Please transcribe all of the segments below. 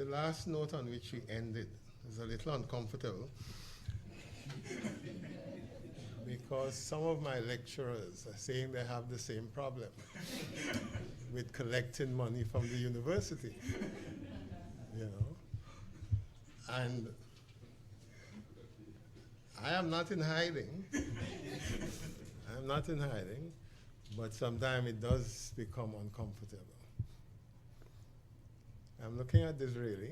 the last note on which we ended is a little uncomfortable because some of my lecturers are saying they have the same problem with collecting money from the university, you know. And I am not in hiding. I'm not in hiding, but sometimes it does become uncomfortable. I'm looking at this really.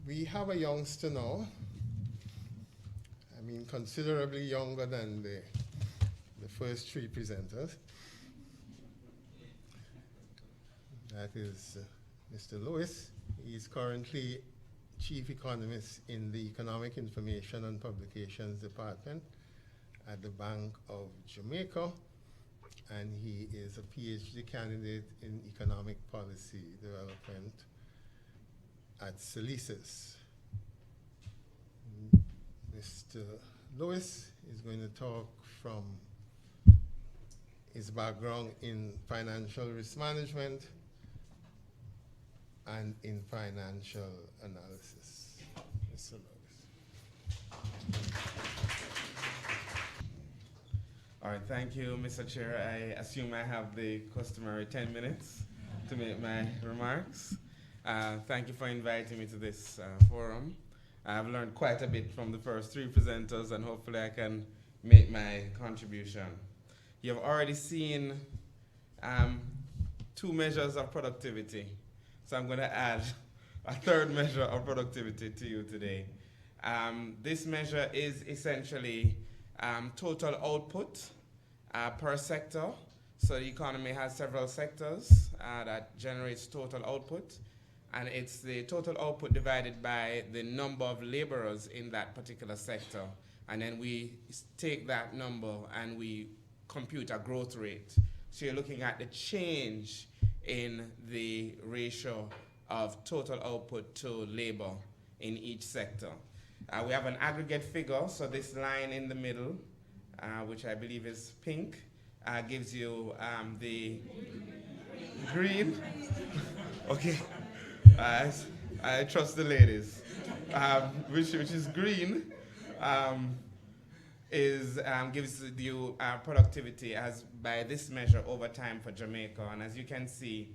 We have a youngster now. I mean, considerably younger than the first three presenters. That is Mr. Lewis. He is currently Chief Economist in the Economic Information and Publications Department at the Bank of Jamaica, and he is a PhD candidate in Economic Policy Development at Salises. Mr. Lewis is going to talk from his background in financial risk management and in financial analysis. Mr. Lewis. All right, thank you, Mr. Chair. I assume I have the customary 10 minutes to make my remarks. Thank you for inviting me to this forum. I've learned quite a bit from the first three presenters, and hopefully I can make my contribution. You've already seen two measures of productivity, so I'm going to add a third measure of productivity to you today. This measure is essentially total output per sector. So the economy has several sectors that generates total output, and it's the total output divided by the number of laborers in that particular sector. And then we take that number and we compute a growth rate. So you're looking at the change in the ratio of total output to labor in each sector. We have an aggregate figure, so this line in the middle, which I believe is pink, gives you the green. Okay, I trust the ladies. Which is green, gives you productivity as by this measure over time for Jamaica. And as you can see,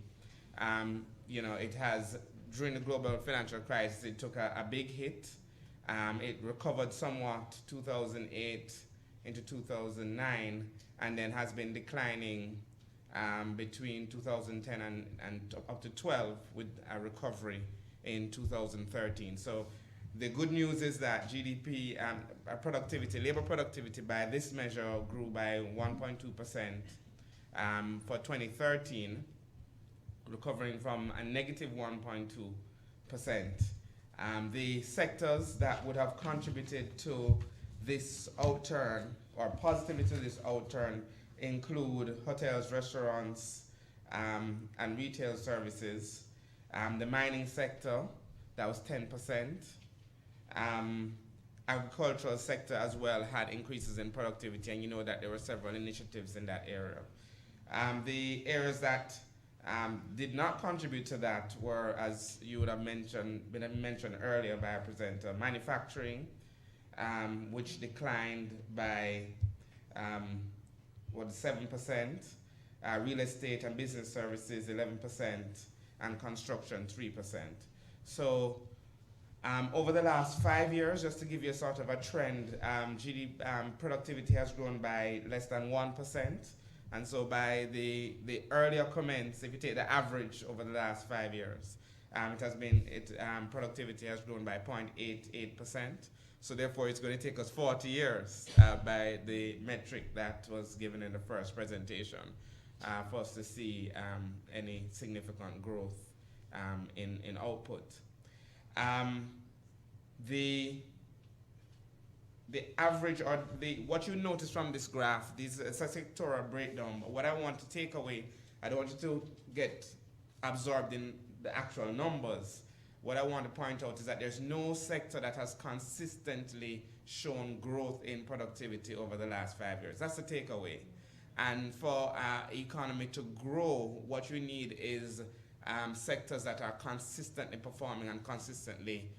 it has, during the global financial crisis, it took a big hit. It recovered somewhat 2008 into 2009, and then has been declining between 2010 and up to 12, with a recovery in 2013. So the good news is that GDP productivity, labor productivity by this measure grew by 1.2% for 2013, recovering from a negative 1.2%. The sectors that would have contributed to this outturn, or positively to this outturn, include hotels, restaurants, and retail services. The mining sector, that was 10%. Agricultural sector as well had increases in productivity, and you know that there were several initiatives in that area. The areas that did not contribute to that were, as you would have been mentioned earlier by a presenter, manufacturing, which declined by 7%, real estate and business services 11%, and construction 3%. So over the last 5 years, just to give you a sort of a trend, productivity has grown by less than 1%. And so by the earlier comments, if you take the average over the last 5 years, productivity has grown by 0.88%. So therefore, it's going to take us 40 years by the metric that was given in the first presentation for us to see any significant growth in output. The average, or what you notice from this graph, this is a sectoral breakdown. But what I want to take away, I don't want you to get absorbed in the actual numbers. What I want to point out is that there's no sector that has consistently shown growth in productivity over the last 5 years. That's the takeaway. And for economy to grow, what you need is sectors that are consistently performing and consistently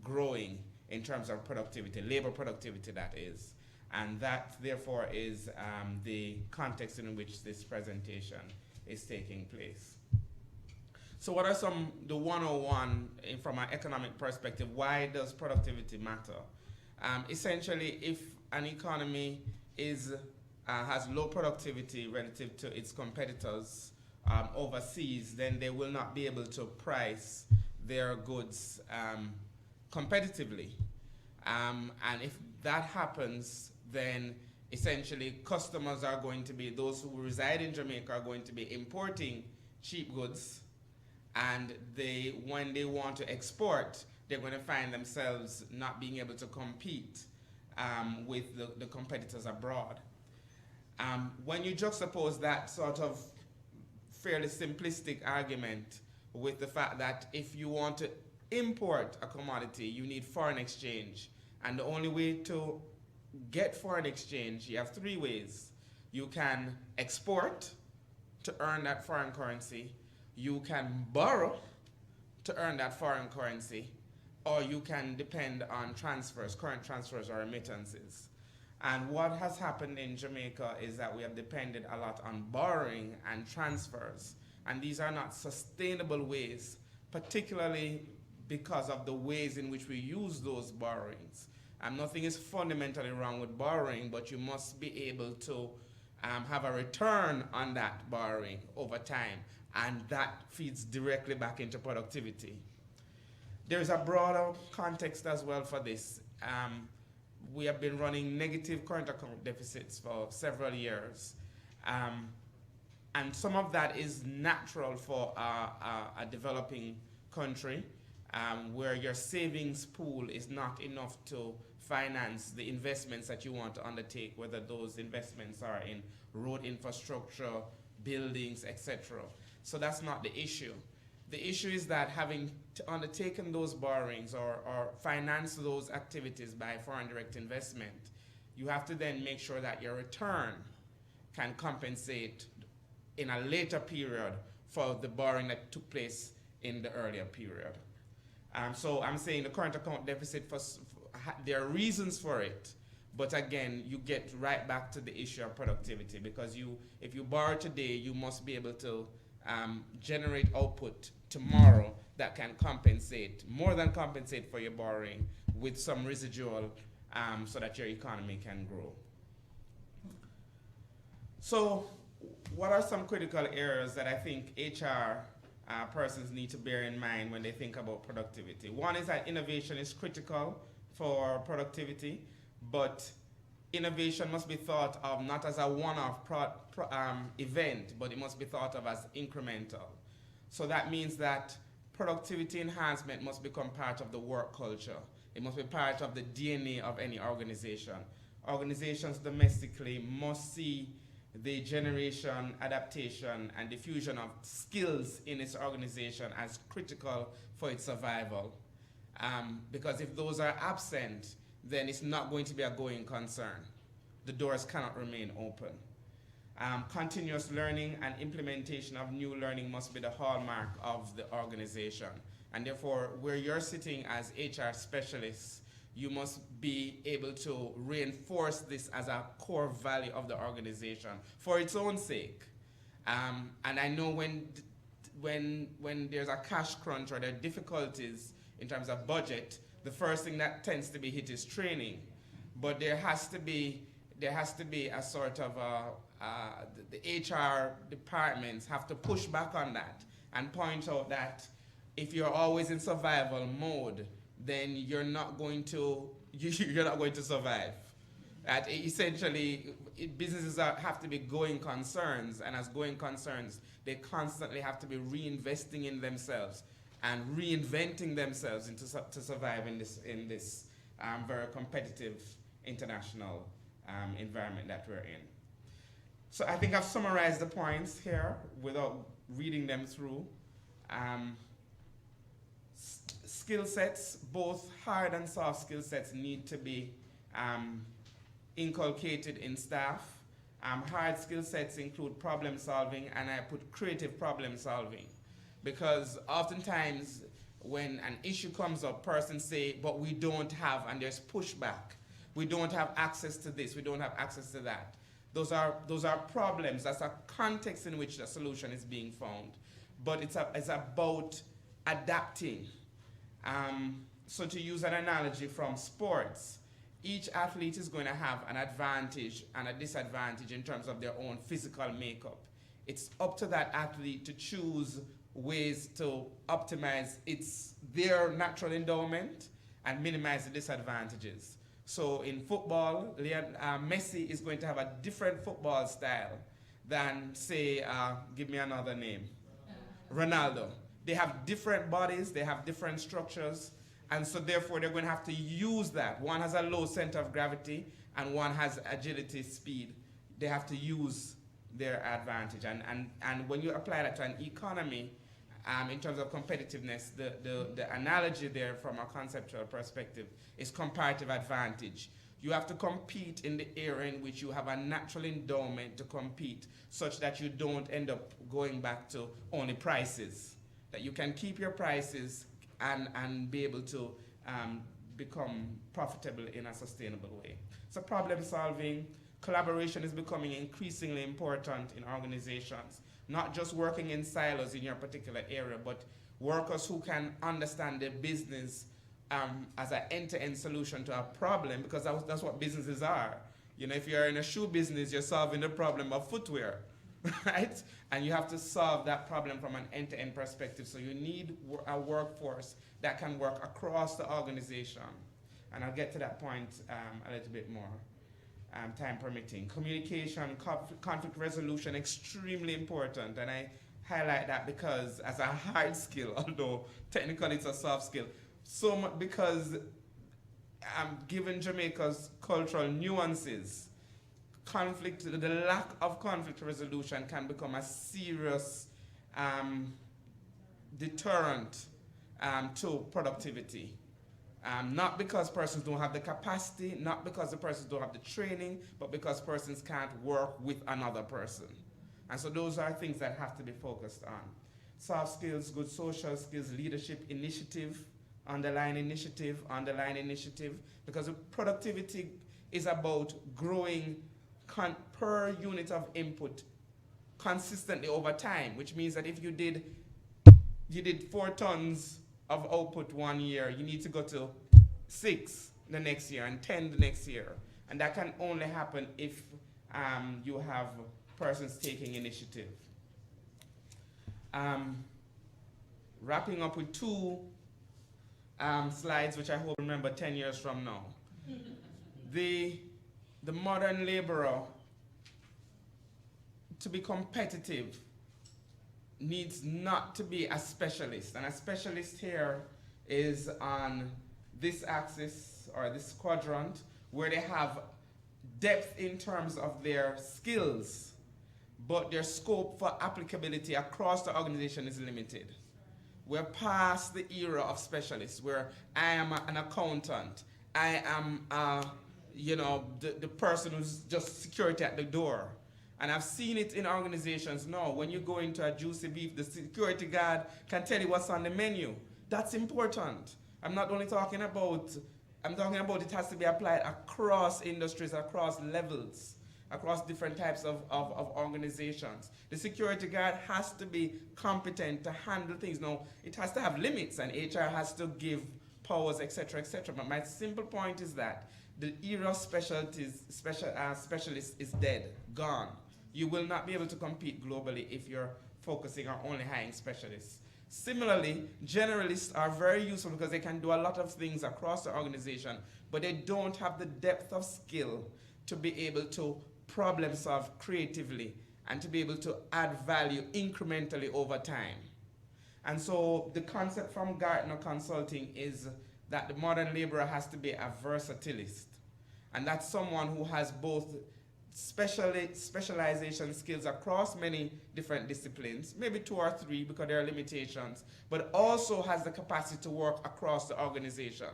growing in terms of productivity, labor productivity that is. And that, therefore, is the context in which this presentation is taking place. So what are the 101 from an economic perspective? Why does productivity matter? Essentially, if an economy has low productivity relative to its competitors overseas, then they will not be able to price their goods competitively. And if that happens, then essentially customers are going to be, those who reside in Jamaica are going to be importing cheap goods, and when they want to export, they're going to find themselves not being able to compete with the competitors abroad. When you juxtapose that sort of fairly simplistic argument with the fact that if you want to import a commodity, you need foreign exchange. And the only way to get foreign exchange, you have three ways. You can export to earn that foreign currency, you can borrow to earn that foreign currency, or you can depend on transfers, current transfers or remittances. And what has happened in Jamaica is that we have depended a lot on borrowing and transfers. And these are not sustainable ways, particularly because of the ways in which we use those borrowings. Nothing is fundamentally wrong with borrowing, but you must be able to have a return on that borrowing over time, and that feeds directly back into productivity. There is a broader context as well for this. We have been running negative current account deficits for several years. And some of that is natural for a developing country where your savings pool is not enough to finance the investments that you want to undertake, whether those investments are in road infrastructure, buildings, etc. So that's not the issue. The issue is that having undertaken those borrowings or financed those activities by foreign direct investment, you have to then make sure that your return can compensate in a later period for the borrowing that took place in the earlier period. So I'm saying the current account deficit, there are reasons for it, but again, you get right back to the issue of productivity, because if you borrow today, you must be able to generate output tomorrow that can compensate, more than compensate for your borrowing, with some residual so that your economy can grow. So what are some critical areas that I think HR persons need to bear in mind when they think about productivity? One is that innovation is critical for productivity, but innovation must be thought of not as a one-off event, but it must be thought of as incremental. So that means that productivity enhancement must become part of the work culture. It must be part of the DNA of any organization. Organizations domestically must see the generation, adaptation, and diffusion of skills in its organization as critical for its survival. Because if those are absent, then it's not going to be a going concern. The doors cannot remain open. Continuous learning and implementation of new learning must be the hallmark of the organization. And therefore, where you're sitting as HR specialists, you must be able to reinforce this as a core value of the organization for its own sake. And I know when there's a cash crunch or there are difficulties in terms of budget, the first thing that tends to be hit is training. But there has to be a sort of the HR departments have to push back on that and point out that if you're always in survival mode, then you're not going to survive. That essentially, businesses have to be going concerns, and as going concerns, they constantly have to be reinvesting in themselves and reinventing themselves to survive in this very competitive international environment that we're in. So I think I've summarized the points here without reading them through. Skill sets, both hard and soft skill sets, need to be inculcated in staff. Hard skill sets include problem solving, and I put creative problem solving. Because oftentimes when an issue comes up, persons say, but we don't have, and there's pushback. We don't have access to this, we don't have access to that. Those are problems. That's a context in which the solution is being found. But it's about adapting. So to use an analogy from sports, each athlete is going to have an advantage and a disadvantage in terms of their own physical makeup. It's up to that athlete to choose ways to optimize their natural endowment and minimize the disadvantages. So in football, Messi is going to have a different football style than, say, give me another name, Ronaldo. They have different bodies, they have different structures, and so therefore they're going to have to use that. One has a low center of gravity and one has agility, speed. They have to use their advantage. And when you apply that to an economy, in terms of competitiveness, the analogy there from a conceptual perspective is comparative advantage. You have to compete in the area in which you have a natural endowment to compete, such that you don't end up going back to only prices. That you can keep your prices and be able to become profitable in a sustainable way. So problem solving, collaboration is becoming increasingly important in organizations. Not just working in silos in your particular area, but workers who can understand the business as an end-to-end solution to a problem, because that's what businesses are. You know, if you're in a shoe business, you're solving the problem of footwear, right? And you have to solve that problem from an end-to-end perspective. So you need a workforce that can work across the organization. And I'll get to that point a little bit more, time permitting. Communication, conflict resolution, extremely important. And I highlight that because as a hard skill, although technically it's a soft skill, so much because given Jamaica's cultural nuances, the lack of conflict resolution can become a serious deterrent to productivity. Not because persons don't have the capacity, not because the persons don't have the training, but because persons can't work with another person. And so those are things that have to be focused on. Soft skills, good social skills, leadership, initiative, underlying initiative, because productivity is about growing per unit of input consistently over time, which means that if you did 4 tons of output 1 year, you need to go to 6 the next year and 10 the next year. And that can only happen if you have persons taking initiative. Wrapping up with 2 slides, which I hope remember 10 years from now. The modern laborer, to be competitive, needs not to be a specialist. And a specialist here is on this axis or this quadrant where they have depth in terms of their skills, but their scope for applicability across the organization is limited. We're past the era of specialists where I am an accountant, I am the person who's just security at the door. And I've seen it in organizations now. When you go into a juicy beef, the security guard can tell you what's on the menu. That's important. I'm talking about it has to be applied across industries, across levels, across different types of organizations. The security guard has to be competent to handle things. Now, it has to have limits, and HR has to give powers, etc., etc. But my simple point is that the era of specialists is dead, gone. You will not be able to compete globally if you're focusing on only hiring specialists. Similarly, generalists are very useful because they can do a lot of things across the organization, but they don't have the depth of skill to be able to problem solve creatively and to be able to add value incrementally over time. And so the concept from Gartner Consulting is that the modern laborer has to be a versatilist. And that's someone who has both specialization skills across many different disciplines, maybe 2 or 3 because there are limitations, but also has the capacity to work across the organization.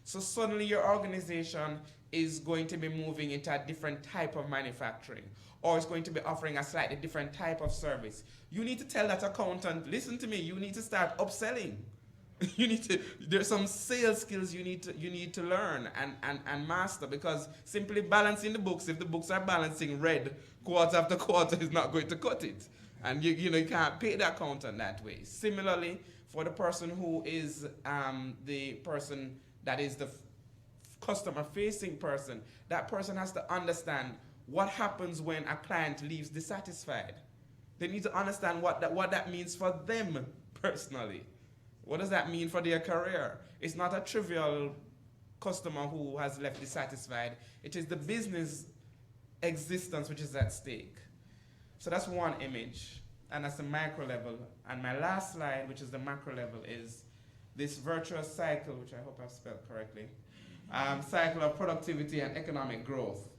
So suddenly your organization is going to be moving into a different type of manufacturing, or it's going to be offering a slightly different type of service. You need to tell that accountant, listen to me, you need to start upselling. There's some sales skills you need to learn and master, because simply balancing the books, if the books are balancing red quarter after quarter, is not going to cut it. And you can't pay the accountant that way. Similarly, for the person who is the person that is the customer facing person, that person has to understand what happens when a client leaves dissatisfied. They need to understand what that means for them personally. What does that mean for their career? It's not a trivial customer who has left dissatisfied. It is the business existence which is at stake. So that's one image, and that's the micro level. And my last slide, which is the macro level, is this virtuous cycle, which I hope I've spelled correctly, cycle of productivity and economic growth.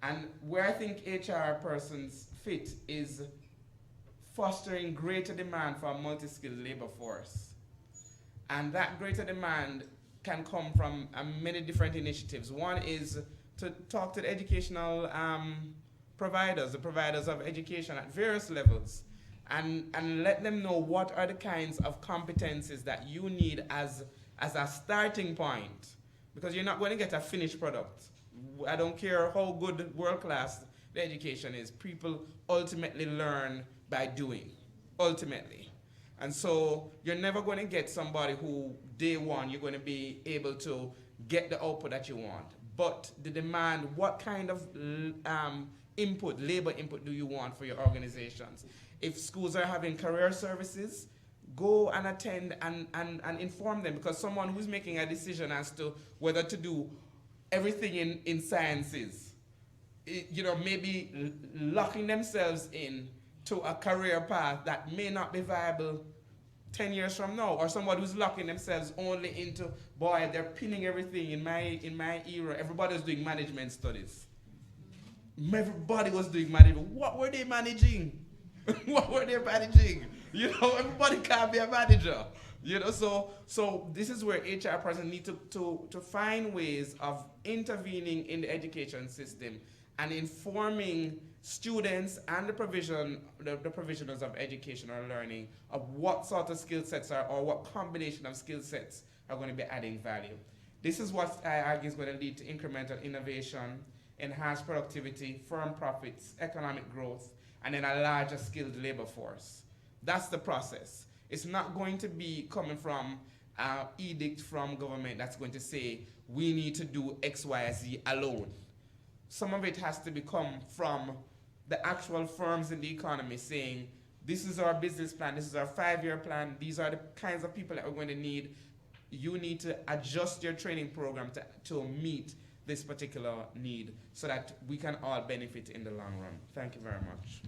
And where I think HR persons fit is fostering greater demand for a multi-skilled labor force. And that greater demand can come from many different initiatives. One is to talk to the educational providers, the providers of education at various levels, and let them know what are the kinds of competencies that you need as a starting point. Because you're not going to get a finished product. I don't care how good, world-class the education is. People ultimately learn by doing, ultimately. And so you're never going to get somebody who, day one, you're going to be able to get the output that you want. But the demand, what kind of labor input do you want for your organizations? If schools are having career services, go and attend and inform them, because someone who's making a decision as to whether to do everything in sciences, maybe locking themselves in to a career path that may not be viable 10 years from now, or somebody who's locking themselves only into, boy, they're pinning everything. In my era, everybody was doing management studies. Everybody was doing management. What were they managing? What were they managing? Everybody can't be a manager. So this is where HR person need to find ways of intervening in the education system and informing students and the provisioners of education or learning of what sort of skill sets are, or what combination of skill sets are going to be adding value. This is what I argue is going to lead to incremental innovation, enhanced productivity, firm profits, economic growth, and then a larger skilled labor force. That's the process. It's not going to be coming from an edict from government that's going to say, we need to do X, Y, Z alone. Some of it has to come from the actual firms in the economy saying, this is our business plan, this is our 5-year plan, these are the kinds of people that we're going to need. You need to adjust your training program to meet this particular need so that we can all benefit in the long run. Thank you very much.